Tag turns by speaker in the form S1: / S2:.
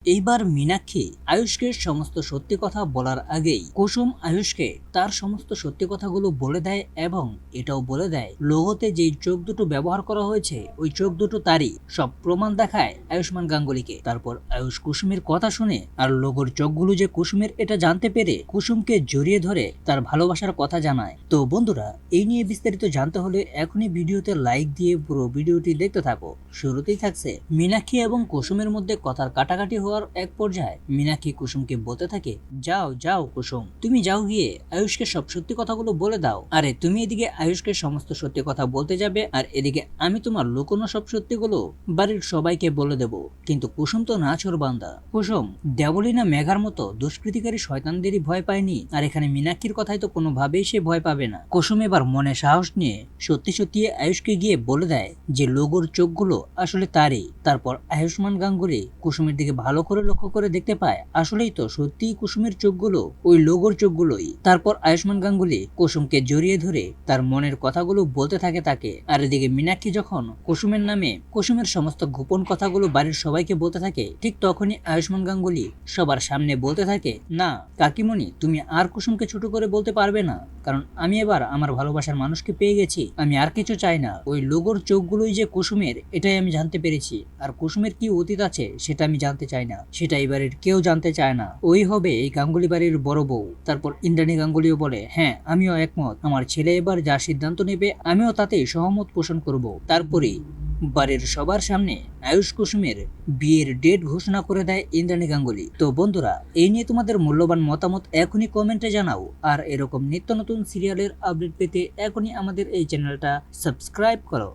S1: এইবার মীনাক্ষী আয়ুষকে সমস্ত সত্যি কথা বলার আগেই কুসুম আয়ুষকে তার সমস্ত সত্যি কথাগুলো বলে দেয় এবং এটাও বলে দেয় লোগোতে যেই চোখ দুটো ব্যবহার করা হয়েছে ওই চোখ দুটো তারই সব প্রমাণ দেখায় আয়ুষ্মান গাঙ্গুলিকে। তারপর আয়ুষ কুসুমের কথা শুনে আর লোগোর চোখগুলো যে কুসুমের এটা জানতে পেরে কুসুমকে জড়িয়ে ধরে তার ভালোবাসার কথা জানায়। তো বন্ধুরা, এই নিয়ে বিস্তারিত জানতে হলে এখনই ভিডিওতে লাইক দিয়ে পুরো ভিডিওটি দেখতে থাকো। শুরুতেই থাকছে মীনাক্ষী এবং কুসুমের মধ্যে কথার কাটাকাটি হওয়ার এক পর্যায়ে মীনাক্ষী কুসুমকে বলতে থাকে, যাও যাও কুসুম, তুমি যাও গিয়ে আয়ুষকে সব সত্যি কথাগুলো বলে দাও। আরে তুমি এদিকে আয়ুষকে সমস্ত সত্যি কথা বলতে যাবে আর এদিকে আমি তোমার লুকোনো সব সত্যিগুলো বাড়ির সবাইকে বলে দেব। কিন্তু কুসুম তো নাছোড় বান্দা। কুসুম দেবলীনা মেঘার মতো দুষ্কৃতিকারী শয়তানদেরই ভয় পায়নি, আর এখানে মীনাক্ষীর কথাই তো কোনোভাবেই সে ভয় পাবে না। কুসুম এবার মনে সাহস নিয়ে সত্যি সত্যি আয়ুষকে গিয়ে বলে দেয় যে লোগোর চোখগুলো আসলে তারই। তারপর আয়ুষ্মান গাঙ্গুলি কুসুমের দিকে ভালো করে লক্ষ্য করে দেখতে পায় আসলেই তো সত্যিই কুসুমের চোখগুলো ওই লোগোর চোখগুলোই। তারপর আয়ুষ্মান গাঙ্গুলি কুসুমকে জড়িয়ে ধরে তার মনের কথাগুলো বলতে থাকে তাকে। আর এদিকে মীনাক্ষী যখন কুসুমের নামে কুসুমের সমস্ত গোপন কথাগুলো বাড়ির সবাইকে বলতে থাকে, ঠিক তখনই আয়ুষ্মান গাঙ্গুলি সবার সামনে বলতে থাকে, না কাকিমণি, তুমি আর কুসুমকে ছোট করে বলতে পারবে না, কারণ আমি এবার আমার ভালোবাসার মানুষকে পেয়ে গেছি। আমি আর কিছু চাই না, ওই লোগোর চোখগুলোই যে কুসুমের এটাই আমি জানতে পেরেছি। আর কুসুমের কি অতীত আছে সেটা আমি জানতে চাই না, সেটা এবারের কেউ জানতে চায় না। ওই হবে এই গাঙ্গুলি বাড়ির বড় বউ। তারপর ইন্দ্রাণী গাঙ্গুলিও বলে, হ্যাঁ আমিও একমত, আমার ছেলে এবার যা সিদ্ধান্ত নেবে আমিও তাতেই সহমত পোষণ করব। তারপরে বাড়ির সবার সামনে আয়ুষ কুসুমের বিয়ের ডেট ঘোষণা করে দেয় ইন্দ্রাণী গাঙ্গুলি। তো বন্ধুরা, এই নিয়ে তোমাদের মূল্যবান মতামত এখনই কমেন্টে জানাও। আর এরকম নিত্য নতুন সিরিয়ালের আপডেট পেতে এখনই আমাদের এই চ্যানেলটা সাবস্ক্রাইব করো।